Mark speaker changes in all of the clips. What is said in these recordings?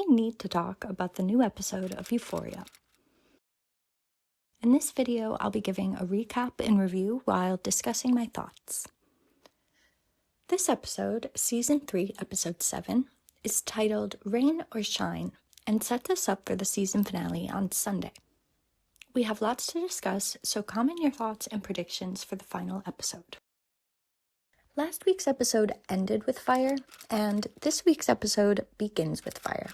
Speaker 1: we need to talk about the new episode of Euphoria. In this video, I'll be giving a recap and review while discussing my thoughts. This episode, Season 3, Episode 7, is titled Rain or Shine and sets us up for the season finale on Sunday. We have lots to discuss, so comment your thoughts and predictions for the final episode. Last week's episode ended with fire, and this week's episode begins with fire.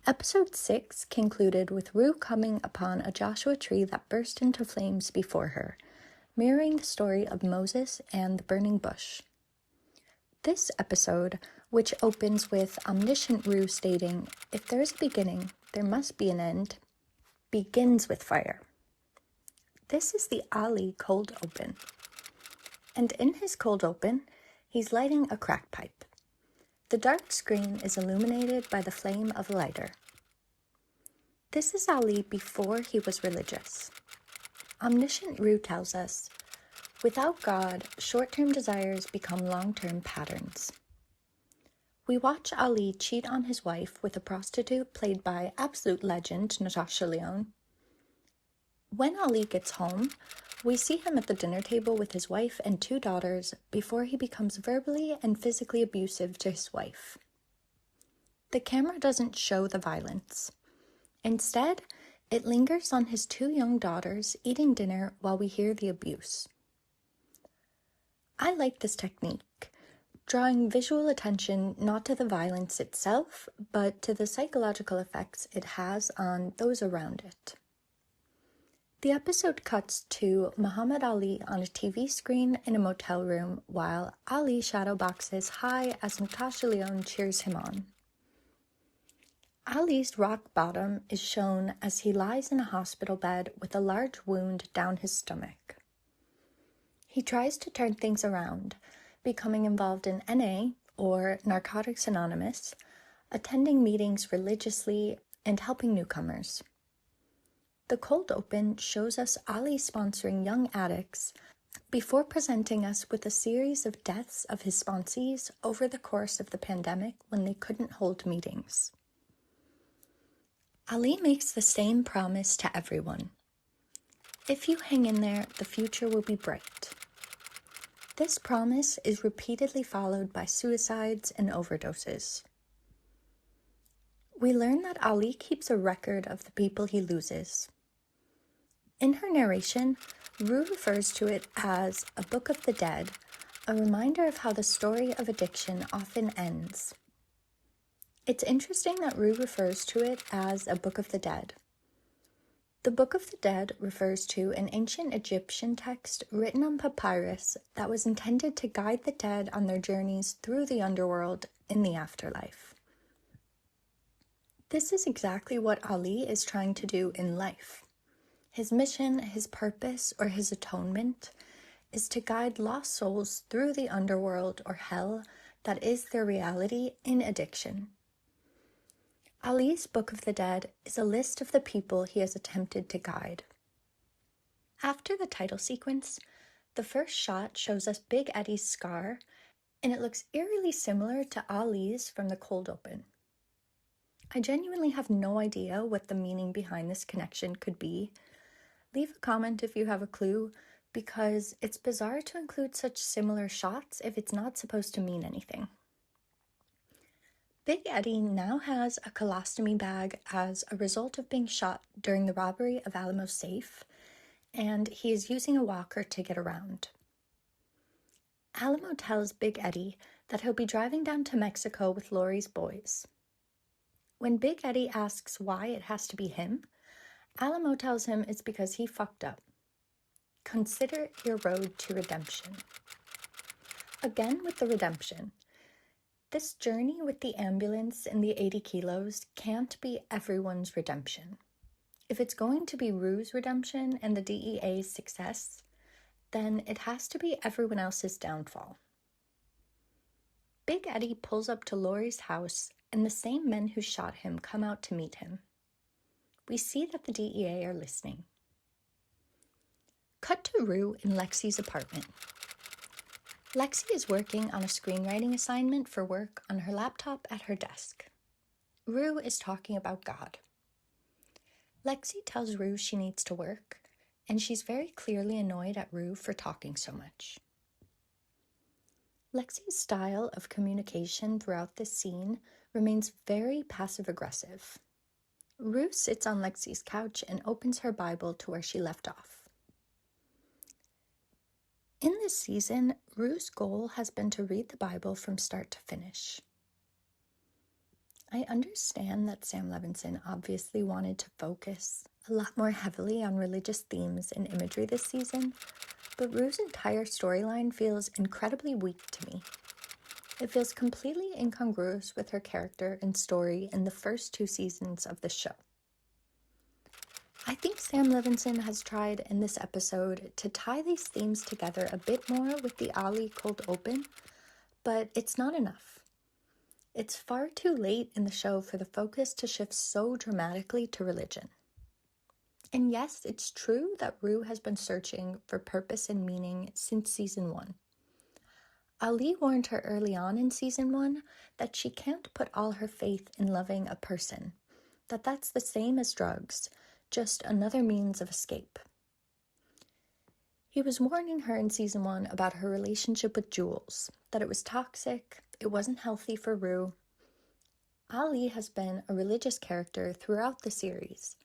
Speaker 1: Episode 6 concluded with Rue coming upon a Joshua tree that burst into flames before her, mirroring the story of Moses and the burning bush. This episode, which opens with omniscient Rue stating, "If there is a beginning, there must be an end," begins with fire. This is the Ali cold open. And in his cold open, he's lighting a crack pipe. The dark screen is illuminated by the flame of a lighter. This is Ali before he was religious. Omniscient Rue tells us, without God, short-term desires become long-term patterns. We watch Ali cheat on his wife with a prostitute played by absolute legend Natasha Lyonne. When Ali gets home, we see him at the dinner table with his wife and 2 daughters before he becomes verbally and physically abusive to his wife. The camera doesn't show the violence. Instead, it lingers on his 2 young daughters eating dinner while we hear the abuse. I like this technique, drawing visual attention not to the violence itself, but to the psychological effects it has on those around it. The episode cuts to Muhammad Ali on a TV screen in a motel room while Ali shadowboxes high as Natasha Lyonne cheers him on. Ali's rock bottom is shown as he lies in a hospital bed with a large wound down his stomach. He tries to turn things around, becoming involved in NA, or Narcotics Anonymous, attending meetings religiously, and helping newcomers. The cold open shows us Ali sponsoring young addicts before presenting us with a series of deaths of his sponsees over the course of the pandemic when they couldn't hold meetings. Ali makes the same promise to everyone. If you hang in there, the future will be bright. This promise is repeatedly followed by suicides and overdoses. We learn that Ali keeps a record of the people he loses. In her narration, Rue refers to it as a book of the dead, a reminder of how the story of addiction often ends. It's interesting that Rue refers to it as a book of the dead. The Book of the Dead refers to an ancient Egyptian text written on papyrus that was intended to guide the dead on their journeys through the underworld in the afterlife. This is exactly what Ali is trying to do in life. His mission, his purpose, or his atonement is to guide lost souls through the underworld or hell that is their reality in addiction. Ali's Book of the Dead is a list of the people he has attempted to guide. After the title sequence, the first shot shows us Big Eddie's scar, and it looks eerily similar to Ali's from the cold open. I genuinely have no idea what the meaning behind this connection could be. Leave a comment if you have a clue, because it's bizarre to include such similar shots if it's not supposed to mean anything. Big Eddie now has a colostomy bag as a result of being shot during the robbery of Alamo's safe, and he is using a walker to get around. Alamo tells Big Eddie that he'll be driving down to Mexico with Laurie's boys. When Big Eddie asks why it has to be him, Alamo tells him it's because he fucked up. Consider your road to redemption. Again with the redemption. This journey with the ambulance and the 80 kilos can't be everyone's redemption. If it's going to be Rue's redemption and the DEA's success, then it has to be everyone else's downfall. Big Eddie pulls up to Laurie's house, and the same men who shot him come out to meet him. We see that the DEA are listening. Cut to Rue in Lexi's apartment. Lexi is working on a screenwriting assignment for work on her laptop at her desk. Rue is talking about God. Lexi tells Rue she needs to work, and she's very clearly annoyed at Rue for talking so much. Lexi's style of communication throughout this scene remains very passive-aggressive. Rue sits on Lexi's couch and opens her Bible to where she left off. In this season, Rue's goal has been to read the Bible from start to finish. I understand that Sam Levinson obviously wanted to focus a lot more heavily on religious themes and imagery this season, but Rue's entire storyline feels incredibly weak to me. It feels completely incongruous with her character and story in the first 2 seasons of the show. I think Sam Levinson has tried in this episode to tie these themes together a bit more with the Ali cold open, but it's not enough. It's far too late in the show for the focus to shift so dramatically to religion. And yes, it's true that Rue has been searching for purpose and meaning since season 1. Ali warned her early on in season 1 that she can't put all her faith in loving a person, that that's the same as drugs, just another means of escape. He was warning her in season 1 about her relationship with Jules, that it was toxic, it wasn't healthy for Rue. Ali has been a religious character throughout the series,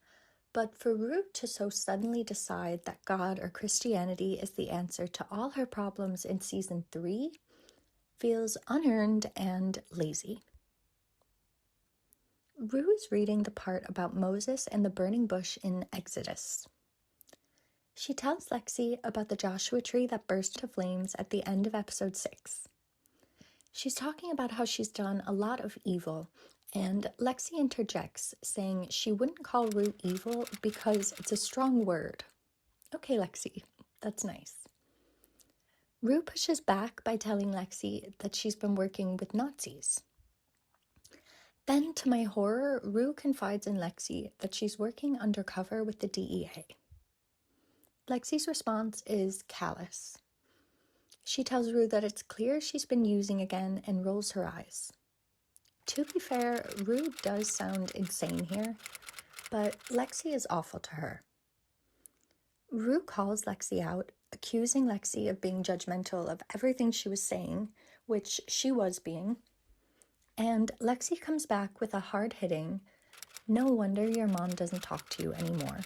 Speaker 1: but for Rue to so suddenly decide that God or Christianity is the answer to all her problems in season 3 feels unearned and lazy. Rue is reading the part about Moses and the burning bush in Exodus. She tells Lexi about the Joshua tree that burst into flames at the end of episode 6. She's talking about how she's done a lot of evil, and Lexi interjects, saying she wouldn't call Rue evil because it's a strong word. Okay, Lexi, that's nice. Rue pushes back by telling Lexi that she's been working with Nazis. Then, to my horror, Rue confides in Lexi that she's working undercover with the DEA. Lexi's response is callous. She tells Rue that it's clear she's been using again and rolls her eyes. To be fair, Rue does sound insane here, but Lexi is awful to her. Rue calls Lexi out, accusing Lexi of being judgmental of everything she was saying, which she was being, and Lexi comes back with a hard-hitting, "No wonder your mom doesn't talk to you anymore."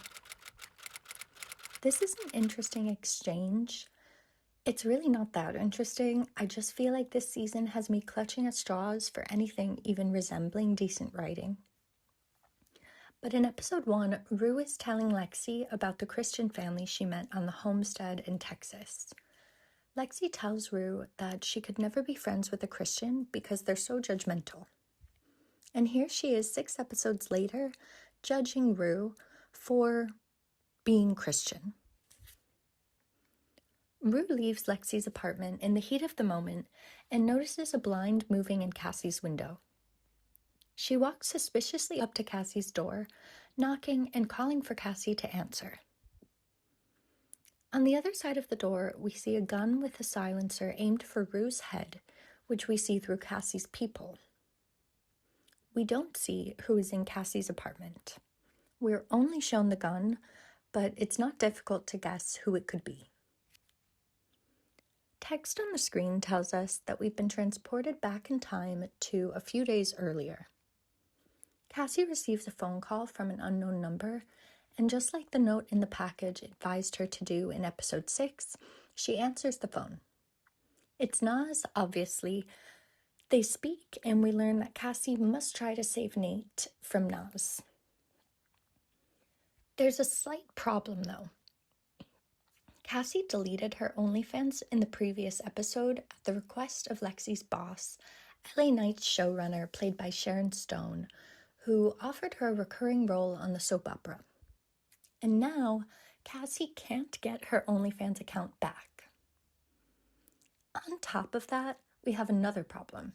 Speaker 1: This is an interesting exchange. It's really not that interesting. I just feel like this season has me clutching at straws for anything even resembling decent writing. But in episode 1, Rue is telling Lexi about the Christian family she met on the homestead in Texas. Lexi tells Rue that she could never be friends with a Christian because they're so judgmental. And here she is 6 episodes later, judging Rue for being Christian. Rue leaves Lexi's apartment in the heat of the moment and notices a blind moving in Cassie's window. She walks suspiciously up to Cassie's door, knocking and calling for Cassie to answer. On the other side of the door, we see a gun with a silencer aimed for Rue's head, which we see through Cassie's peephole. We don't see who is in Cassie's apartment. We're only shown the gun, but it's not difficult to guess who it could be. Text on the screen tells us that we've been transported back in time to a few days earlier. Cassie receives a phone call from an unknown number, and just like the note in the package advised her to do in episode 6, she answers the phone. It's Naz, obviously. They speak, and we learn that Cassie must try to save Nate from Naz. There's a slight problem, though. Cassie deleted her OnlyFans in the previous episode at the request of Lexi's boss, LA Knight's showrunner played by Sharon Stone, who offered her a recurring role on the soap opera. And now, Cassie can't get her OnlyFans account back. On top of that, we have another problem.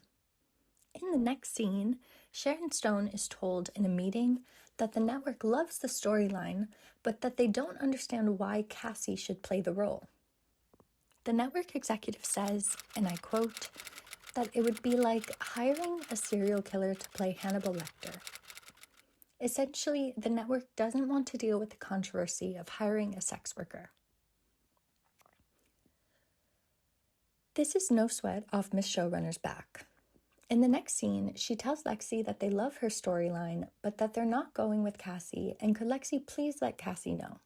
Speaker 1: In the next scene, Sharon Stone is told in a meeting that the network loves the storyline, but that they don't understand why Cassie should play the role. The network executive says, and I quote, that it would be like hiring a serial killer to play Hannibal Lecter. Essentially, the network doesn't want to deal with the controversy of hiring a sex worker. This is no sweat off Miss Showrunner's back. In the next scene, she tells Lexi that they love her storyline, but that they're not going with Cassie, and could Lexi please let Cassie know?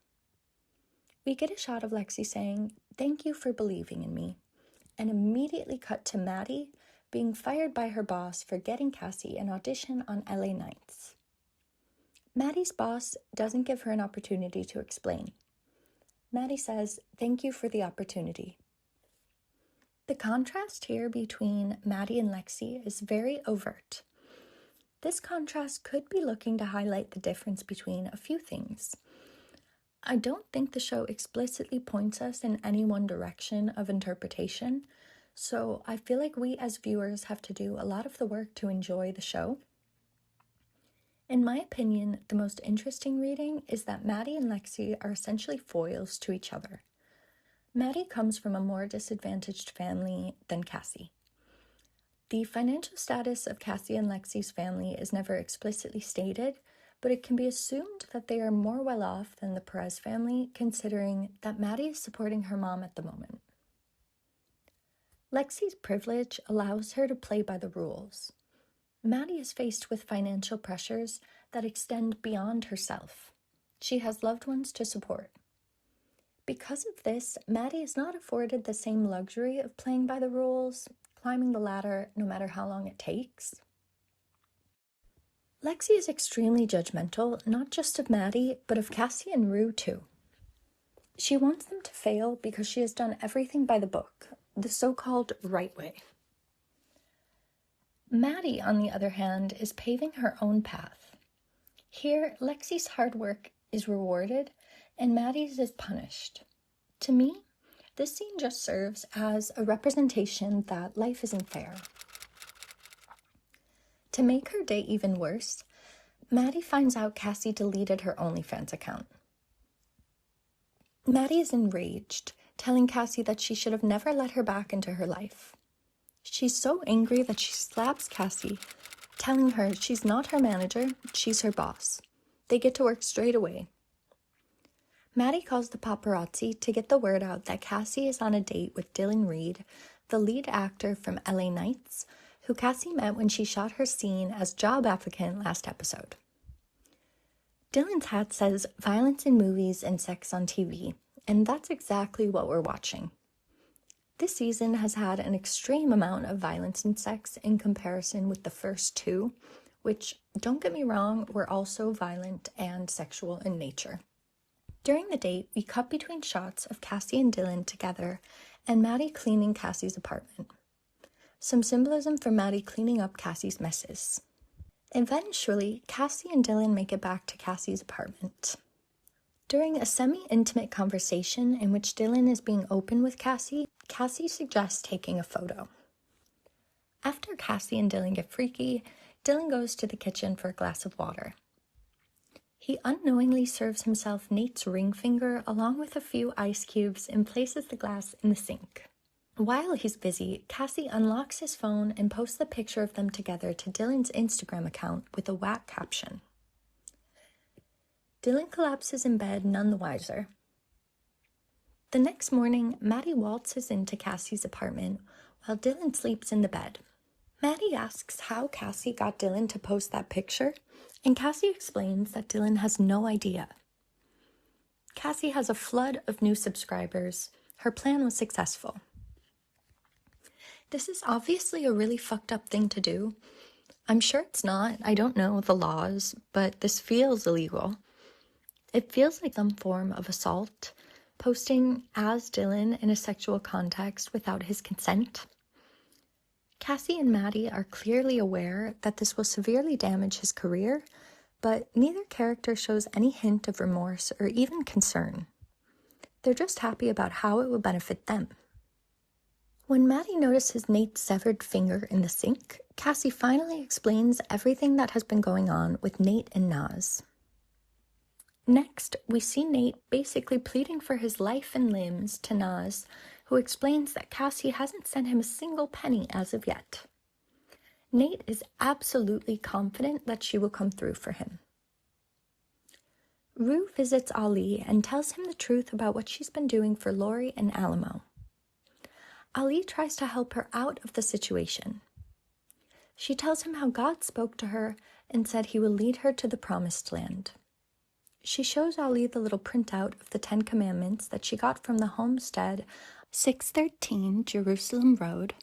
Speaker 1: We get a shot of Lexi saying, "Thank you for believing in me," and immediately cut to Maddie being fired by her boss for getting Cassie an audition on LA Nights. Maddie's boss doesn't give her an opportunity to explain. Maddie says, "Thank you for the opportunity." The contrast here between Maddie and Lexi is very overt. This contrast could be looking to highlight the difference between a few things. I don't think the show explicitly points us in any one direction of interpretation, so I feel like we as viewers have to do a lot of the work to enjoy the show. In my opinion, the most interesting reading is that Maddie and Lexi are essentially foils to each other. Maddie comes from a more disadvantaged family than Cassie. The financial status of Cassie and Lexi's family is never explicitly stated, but it can be assumed that they are more well off than the Perez family, considering that Maddie is supporting her mom at the moment. Lexi's privilege allows her to play by the rules. Maddie is faced with financial pressures that extend beyond herself. She has loved ones to support. Because of this, Maddie is not afforded the same luxury of playing by the rules, climbing the ladder no matter how long it takes. Lexi is extremely judgmental, not just of Maddie, but of Cassie and Rue too. She wants them to fail because she has done everything by the book, the so-called right way. Maddie, on the other hand, is paving her own path. Here, Lexi's hard work is rewarded and Maddie's is punished. To me, this scene just serves as a representation that life isn't fair. To make her day even worse, Maddie finds out Cassie deleted her OnlyFans account. Maddie is enraged, telling Cassie that she should have never let her back into her life. She's so angry that she slaps Cassie, telling her she's not her manager, she's her boss. They get to work straight away. Maddie calls the paparazzi to get the word out that Cassie is on a date with Reid, the lead actor from LA Nights, who Cassie met when she shot her scene as job applicant last episode. Dylan's hat says violence in movies and sex on TV, and that's exactly what we're watching. This season has had an extreme amount of violence and sex in comparison with the first two, which, don't get me wrong, were also violent and sexual in nature. During the date, we cut between shots of Cassie and Dylan together and Maddie cleaning Cassie's apartment. Some symbolism for Maddie cleaning up Cassie's messes. Eventually, Cassie and Dylan make it back to Cassie's apartment. During a semi-intimate conversation in which Dylan is being open with Cassie, Cassie suggests taking a photo. After Cassie and Dylan get freaky, Dylan goes to the kitchen for a glass of water. He unknowingly serves himself Nate's ring finger along with a few ice cubes and places the glass in the sink. While he's busy, Cassie unlocks his phone and posts the picture of them together to Dylan's Instagram account with a whack caption. Dylan collapses in bed, none the wiser. The next morning, Maddie waltzes into Cassie's apartment while Dylan sleeps in the bed. Maddie asks how Cassie got Dylan to post that picture, and Cassie explains that Dylan has no idea. Cassie has a flood of new subscribers. Her plan was successful. This is obviously a really fucked up thing to do. I'm sure it's not. I don't know the laws, but this feels illegal. It feels like some form of assault, posting as Dylan in a sexual context without his consent. Cassie and Maddie are clearly aware that this will severely damage his career, but neither character shows any hint of remorse or even concern. They're just happy about how it will benefit them. When Maddie notices Nate's severed finger in the sink, Cassie finally explains everything that has been going on with Nate and Naz. Next, we see Nate basically pleading for his life and limbs to Naz, who explains that Cassie hasn't sent him a single penny as of yet. Nate is absolutely confident that she will come through for him. Rue visits Ali and tells him the truth about what she's been doing for Laurie and Alamo. Ali tries to help her out of the situation. She tells him how God spoke to her and said he will lead her to the promised land. She shows Ali the little printout of the 10 Commandments that she got from the homestead 613 Jerusalem Road.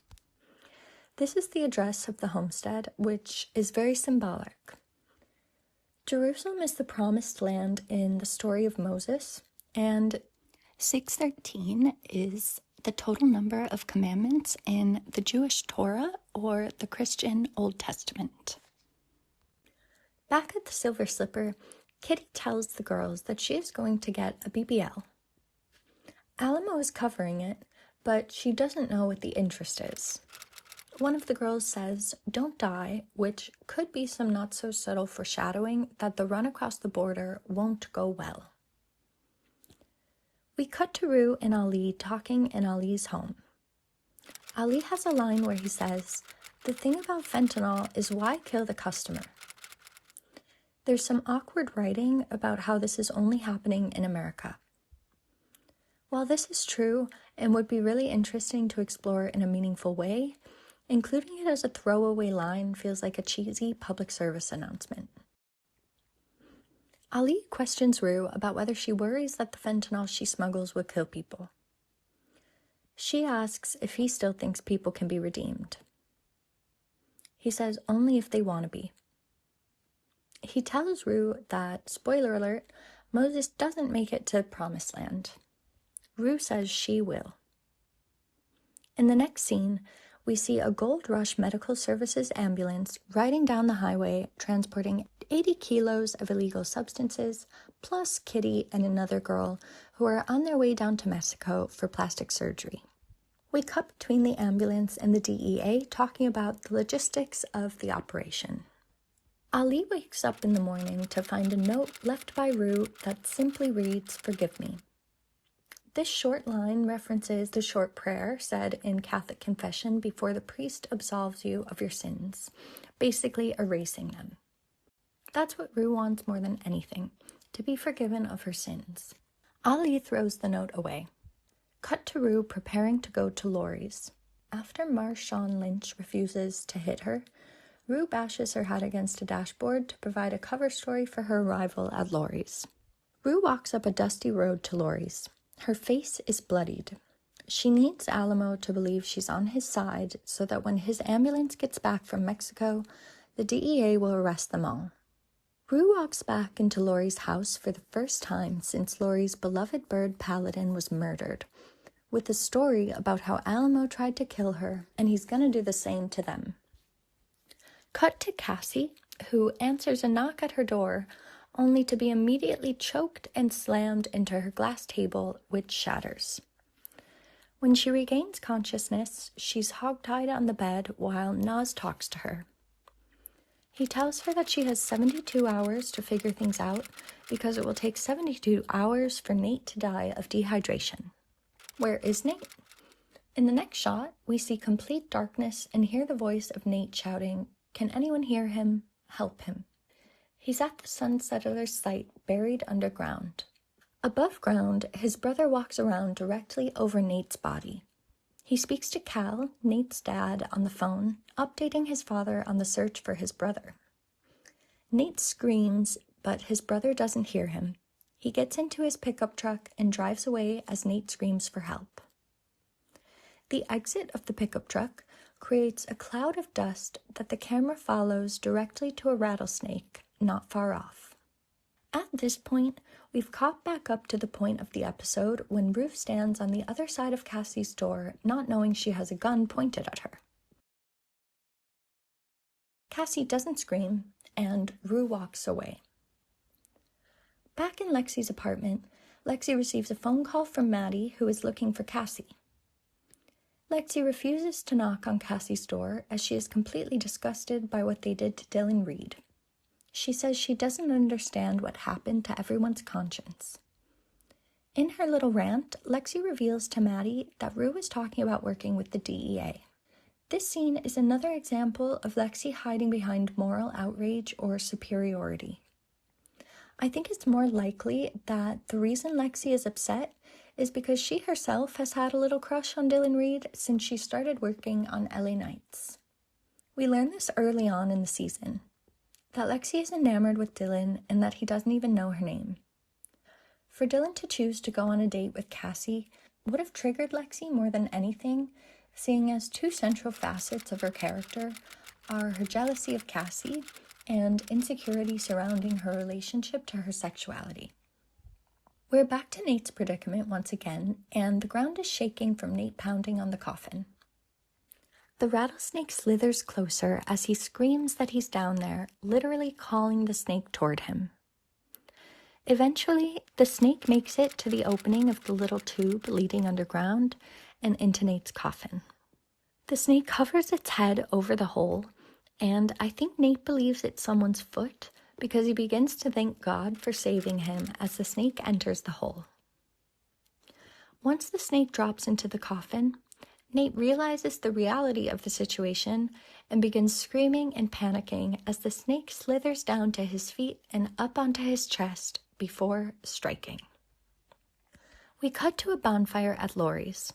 Speaker 1: This is the address of the homestead, which is very symbolic. Jerusalem is the promised land in the story of Moses, and 613 is the total number of commandments in the Jewish Torah or the Christian Old Testament. Back at the Silver Slipper, Kitty tells the girls that she is going to get a BBL. Alamo is covering it, but she doesn't know what the interest is. One of the girls says, "Don't die," which could be some not-so-subtle foreshadowing that the run across the border won't go well. We cut to Rue and Ali talking in Ali's home. Ali has a line where he says, "The thing about fentanyl is why kill the customer?" There's some awkward writing about how this is only happening in America. While this is true and would be really interesting to explore in a meaningful way, including it as a throwaway line feels like a cheesy public service announcement. Ali questions Rue about whether she worries that the fentanyl she smuggles will kill people. She asks if he still thinks people can be redeemed. He says only if they want to be. He tells Rue that, spoiler alert, Moses doesn't make it to Promised Land. Rue says she will. In the next scene, we see a Gold Rush Medical Services ambulance riding down the highway transporting 80 kilos of illegal substances, plus Kitty and another girl who are on their way down to Mexico for plastic surgery. We cut between the ambulance and the DEA talking about the logistics of the operation. Ali wakes up in the morning to find a note left by Rue that simply reads, "Forgive me." This short line references the short prayer said in Catholic confession before the priest absolves you of your sins, basically erasing them. That's what Rue wants more than anything, to be forgiven of her sins. Ali throws the note away. Cut to Rue preparing to go to Laurie's. After Marshawn Lynch refuses to hit her, Rue bashes her head against a dashboard to provide a cover story for her arrival at Laurie's. Rue walks up a dusty road to Laurie's. Her face is bloodied. She needs Alamo to believe she's on his side so that when his ambulance gets back from Mexico, the DEA will arrest them all. Rue walks back into Laurie's house for the first time since Laurie's beloved bird Paladin was murdered, with a story about how Alamo tried to kill her and he's gonna do the same to them. Cut to Cassie, who answers a knock at her door, only to be immediately choked and slammed into her glass table, which shatters. When she regains consciousness, she's hogtied on the bed while Nas talks to her. He tells her that she has 72 hours to figure things out because it will take 72 hours for Nate to die of dehydration. Where is Nate? In the next shot, we see complete darkness and hear the voice of Nate shouting, "Can anyone hear him? Help him." He's at the Sun Settlers site, buried underground. Above ground, his brother walks around directly over Nate's body. He speaks to Cal, Nate's dad, on the phone, updating his father on the search for his brother. Nate screams, but his brother doesn't hear him. He gets into his pickup truck and drives away as Nate screams for help. The exit of the pickup truck creates a cloud of dust that the camera follows directly to a rattlesnake not far off. At this point, we've caught back up to the point of the episode when Ruth stands on the other side of Cassie's door, not knowing she has a gun pointed at her. Cassie doesn't scream, and Rue walks away. Back in Lexi's apartment, Lexi receives a phone call from Maddy, who is looking for Cassie. Lexi refuses to knock on Cassie's door as she is completely disgusted by what they did to Dylan Reid. She says she doesn't understand what happened to everyone's conscience. In her little rant, Lexi reveals to Maddy that Rue is talking about working with the DEA. This scene is another example of Lexi hiding behind moral outrage or superiority. I think it's more likely that the reason Lexi is upset is because she herself has had a little crush on Dylan Reid since she started working on LA Nights. We learn this early on in the season, that Lexi is enamored with Dylan and that he doesn't even know her name. For Dylan to choose to go on a date with Cassie would have triggered Lexi more than anything, seeing as two central facets of her character are her jealousy of Cassie and insecurity surrounding her relationship to her sexuality. We're back to Nate's predicament once again, and the ground is shaking from Nate pounding on the coffin. The rattlesnake slithers closer as he screams that he's down there, literally calling the snake toward him. Eventually, the snake makes it to the opening of the little tube leading underground and into Nate's coffin. The snake covers its head over the hole, and I think Nate believes it's someone's foot because he begins to thank God for saving him as the snake enters the hole. Once the snake drops into the coffin, Nate realizes the reality of the situation and begins screaming and panicking as the snake slithers down to his feet and up onto his chest before striking. We cut to a bonfire at Laurie's.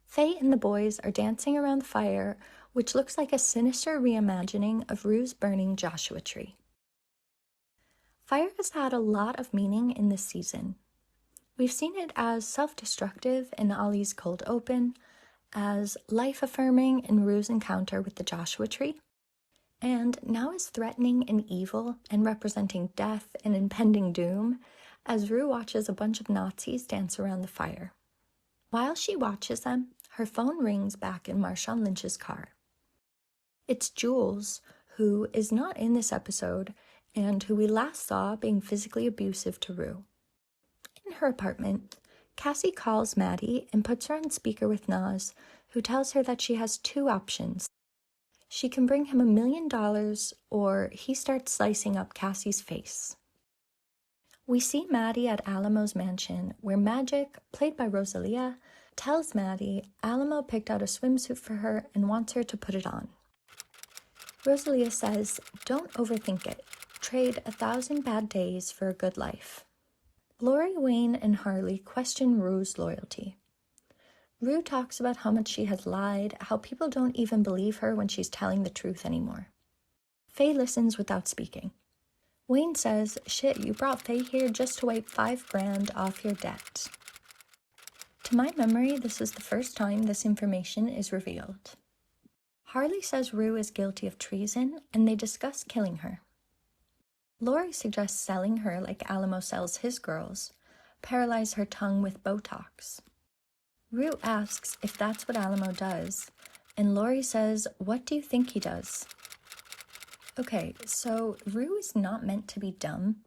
Speaker 1: Faye and the boys are dancing around the fire, which looks like a sinister reimagining of Rue's burning Joshua tree. Fire has had a lot of meaning in this season. We've seen it as self-destructive in Ollie's cold open, as life-affirming in Rue's encounter with the Joshua tree, and now as threatening and evil and representing death and impending doom as Rue watches a bunch of Nazis dance around the fire. While she watches them, her phone rings back in Marshawn Lynch's car. It's Jules, who is not in this episode and who we last saw being physically abusive to Rue. In her apartment, Cassie calls Maddy and puts her on speaker with Nas, who tells her that she has two options. She can bring him $1 million, or he starts slicing up Cassie's face. We see Maddy at Alamo's mansion, where Magic, played by Rosalia, tells Maddy Alamo picked out a swimsuit for her and wants her to put it on. Rosalia says, "Don't overthink it. Trade 1,000 bad days for a good life." Laurie, Wayne, and Harley question Rue's loyalty. Rue talks about how much she has lied, how people don't even believe her when she's telling the truth anymore. Faye listens without speaking. Wayne says, "Shit, you brought Faye here just to wipe $5,000 off your debt." To my memory, this is the first time this information is revealed. Harley says Rue is guilty of treason, and they discuss killing her. Laurie suggests selling her like Alamo sells his girls, paralyze her tongue with Botox. Rue asks if that's what Alamo does, and Laurie says, "What do you think he does?" Okay, so Rue is not meant to be dumb.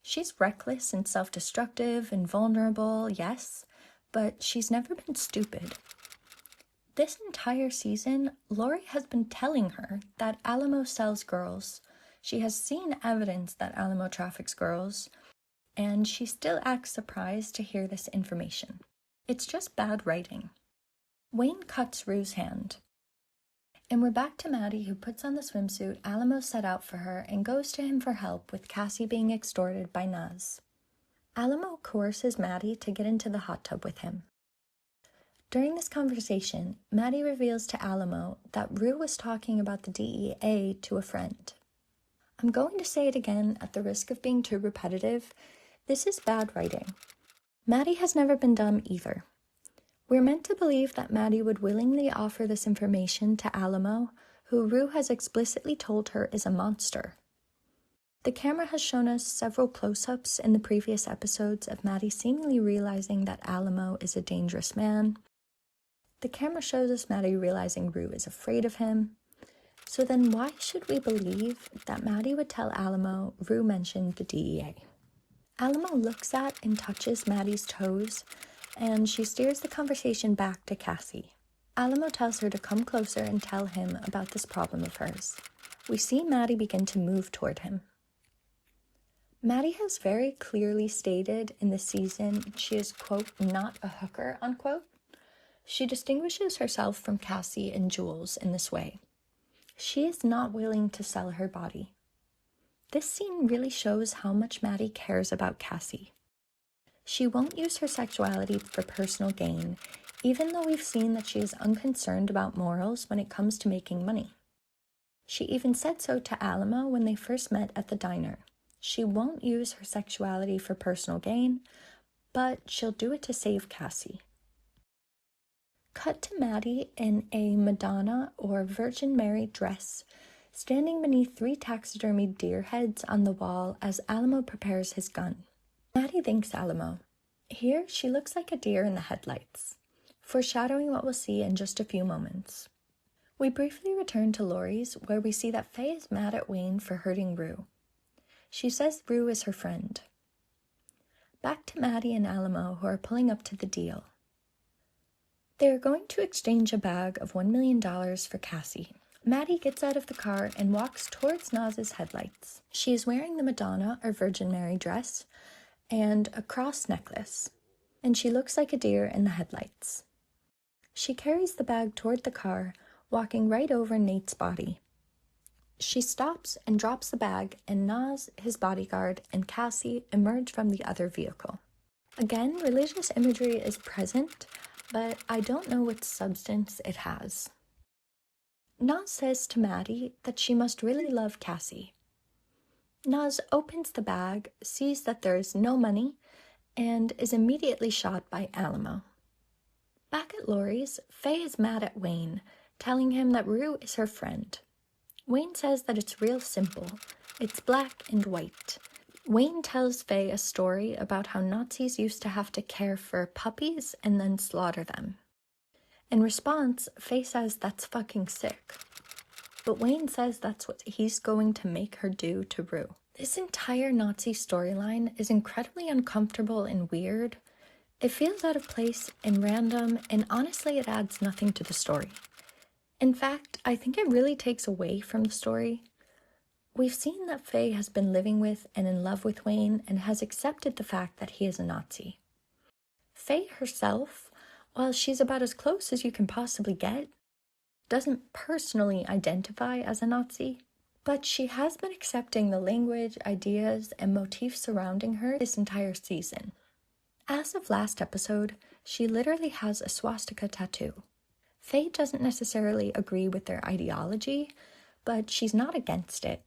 Speaker 1: She's reckless and self-destructive and vulnerable, yes, but she's never been stupid. This entire season, Laurie has been telling her that Alamo sells girls. She has seen evidence that Alamo traffics girls, and she still acts surprised to hear this information. It's just bad writing. Wayne cuts Rue's hand. And we're back to Maddy, who puts on the swimsuit Alamo set out for her and goes to him for help with Cassie being extorted by Naz. Alamo coerces Maddy to get into the hot tub with him. During this conversation, Maddy reveals to Alamo that Rue was talking about the DEA to a friend. I'm going to say it again at the risk of being too repetitive. This is bad writing. Maddy has never been dumb either. We're meant to believe that Maddy would willingly offer this information to Alamo, who Rue has explicitly told her is a monster. The camera has shown us several close-ups in the previous episodes of Maddy seemingly realizing that Alamo is a dangerous man. The camera shows us Maddy realizing Rue is afraid of him. So then why should we believe that Maddy would tell Alamo Rue mentioned the DEA? Alamo looks at and touches Maddy's toes, and she steers the conversation back to Cassie. Alamo tells her to come closer and tell him about this problem of hers. We see Maddy begin to move toward him. Maddy has very clearly stated in this season she is, quote, not a hooker, unquote. She distinguishes herself from Cassie and Jules in this way. She is not willing to sell her body. This scene really shows how much Maddy cares about Cassie. She won't use her sexuality for personal gain, even though we've seen that she is unconcerned about morals when it comes to making money. She even said so to Alamo when they first met at the diner. She won't use her sexuality for personal gain, but she'll do it to save Cassie. Cut to Maddy in a Madonna or Virgin Mary dress, standing beneath 3 taxidermied deer heads on the wall as Alamo prepares his gun. Maddy thanks Alamo. Here, she looks like a deer in the headlights, foreshadowing what we'll see in just a few moments. We briefly return to Laurie's, where we see that Faye is mad at Wayne for hurting Rue. She says Rue is her friend. Back to Maddy and Alamo, who are pulling up to the deal. They are going to exchange a bag of $1 million for Cassie. Maddy gets out of the car and walks towards Naz's headlights. She is wearing the Madonna or Virgin Mary dress and a cross necklace, and she looks like a deer in the headlights. She carries the bag toward the car, walking right over Nate's body. She stops and drops the bag, and Naz, his bodyguard, and Cassie emerge from the other vehicle. Again, religious imagery is present, but I don't know what substance it has. Naz says to Maddy that she must really love Cassie. Naz opens the bag, sees that there is no money, and is immediately shot by Alamo. Back at Laurie's, Faye is mad at Wayne, telling him that Rue is her friend. Wayne says that it's real simple. It's black and white. Wayne tells Faye a story about how Nazis used to have to care for puppies and then slaughter them. In response, Faye says that's fucking sick. But Wayne says that's what he's going to make her do to Rue. This entire Nazi storyline is incredibly uncomfortable and weird. It feels out of place and random, and honestly it adds nothing to the story. In fact, I think it really takes away from the story. We've seen that Faye has been living with and in love with Wayne and has accepted the fact that he is a Nazi. Faye herself, while she's about as close as you can possibly get, doesn't personally identify as a Nazi, but she has been accepting the language, ideas, and motifs surrounding her this entire season. As of last episode, she literally has a swastika tattoo. Faye doesn't necessarily agree with their ideology, but she's not against it,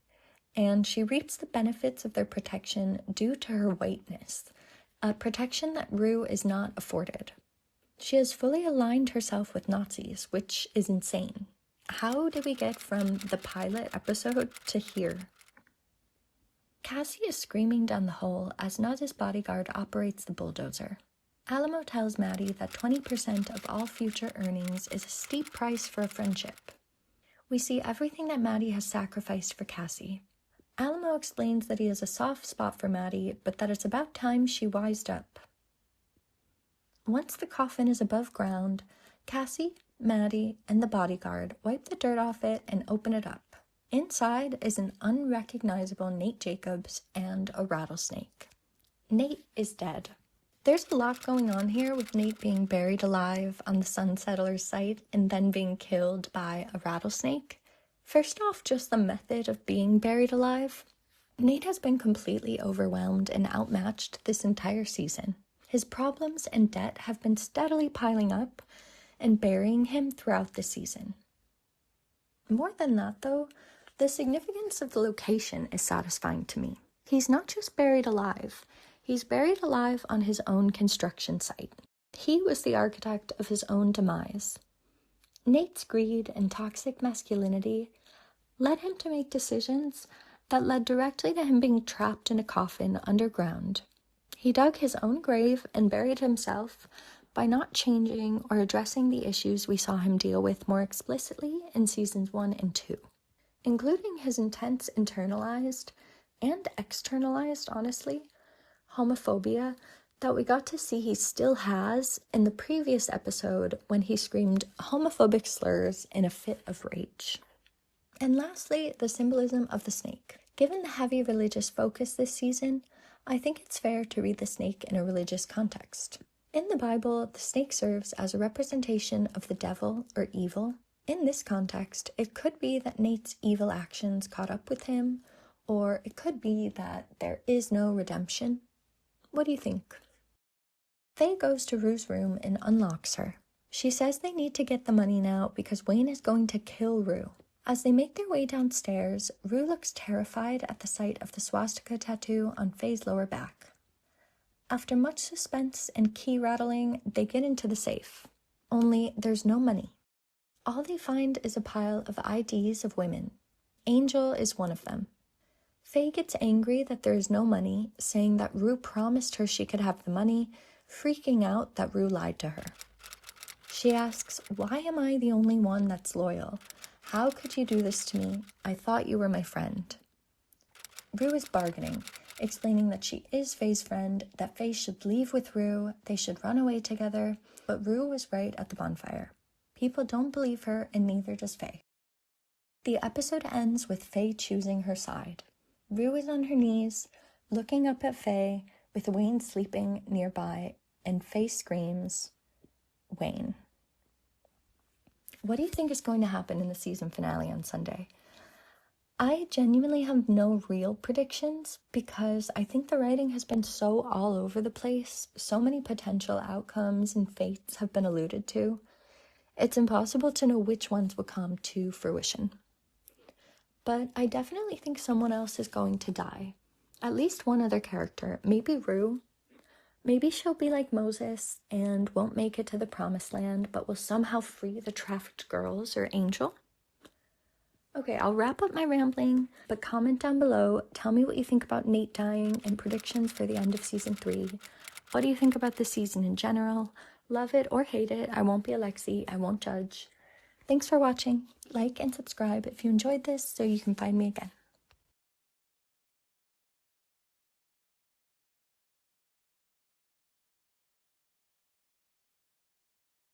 Speaker 1: and she reaps the benefits of their protection due to her whiteness, a protection that Rue is not afforded. She has fully aligned herself with Nazis, which is insane. How did we get from the pilot episode to here? Cassie is screaming down the hole as Naz's bodyguard operates the bulldozer. Alamo tells Maddy that 20% of all future earnings is a steep price for a friendship. We see everything that Maddy has sacrificed for Cassie. Alamo explains that he has a soft spot for Maddy, but that it's about time she wised up. Once the coffin is above ground, Cassie, Maddy, and the bodyguard wipe the dirt off it and open it up. Inside is an unrecognizable Nate Jacobs and a rattlesnake. Nate is dead. There's a lot going on here with Nate being buried alive on the Sun Settlers site and then being killed by a rattlesnake. First off, just the method of being buried alive. Nate has been completely overwhelmed and outmatched this entire season. His problems and debt have been steadily piling up and burying him throughout the season. More than that, though, the significance of the location is satisfying to me. He's not just buried alive. He's buried alive on his own construction site. He was the architect of his own demise. Nate's greed and toxic masculinity led him to make decisions that led directly to him being trapped in a coffin underground. He dug his own grave and buried himself by not changing or addressing the issues we saw him deal with more explicitly in seasons 1 and 2, including his intense internalized and externalized, honestly, homophobia that we got to see he still has in the previous episode when he screamed homophobic slurs in a fit of rage. And lastly, the symbolism of the snake. Given the heavy religious focus this season, I think it's fair to read the snake in a religious context. In the Bible, the snake serves as a representation of the devil or evil. In this context, it could be that Nate's evil actions caught up with him, or it could be that there is no redemption. What do you think? Faye goes to Rue's room and unlocks her. She says they need to get the money now because Wayne is going to kill Rue. As they make their way downstairs, Rue looks terrified at the sight of the swastika tattoo on Faye's lower back. After much suspense and key rattling, they get into the safe. Only there's no money. All they find is a pile of IDs of women. Angel is one of them. Faye gets angry that there is no money, saying that Rue promised her she could have the money, freaking out that Rue lied to her. She asks, "Why am I the only one that's loyal? How could you do this to me? I thought you were my friend." Rue is bargaining, explaining that she is Faye's friend, that Faye should leave with Rue, they should run away together, but Rue was right at the bonfire. People don't believe her, and neither does Faye. The episode ends with Faye choosing her side. Rue is on her knees, looking up at Faye, with Wayne sleeping nearby, and Faye screams, "Wayne." What do you think is going to happen in the season finale on Sunday? I genuinely have no real predictions because I think the writing has been so all over the place. So many potential outcomes and fates have been alluded to. It's impossible to know which ones will come to fruition. But I definitely think someone else is going to die. At least one other character, maybe Rue. Maybe she'll be like Moses and won't make it to the promised land, but will somehow free the trafficked girls, or Angel. Okay, I'll wrap up my rambling, but comment down below. Tell me what you think about Nate dying and predictions for the end of season 3. What do you think about the season in general? Love it or hate it. I won't be a Lexi. I won't judge. Thanks for watching. Like and subscribe if you enjoyed this so you can find me again.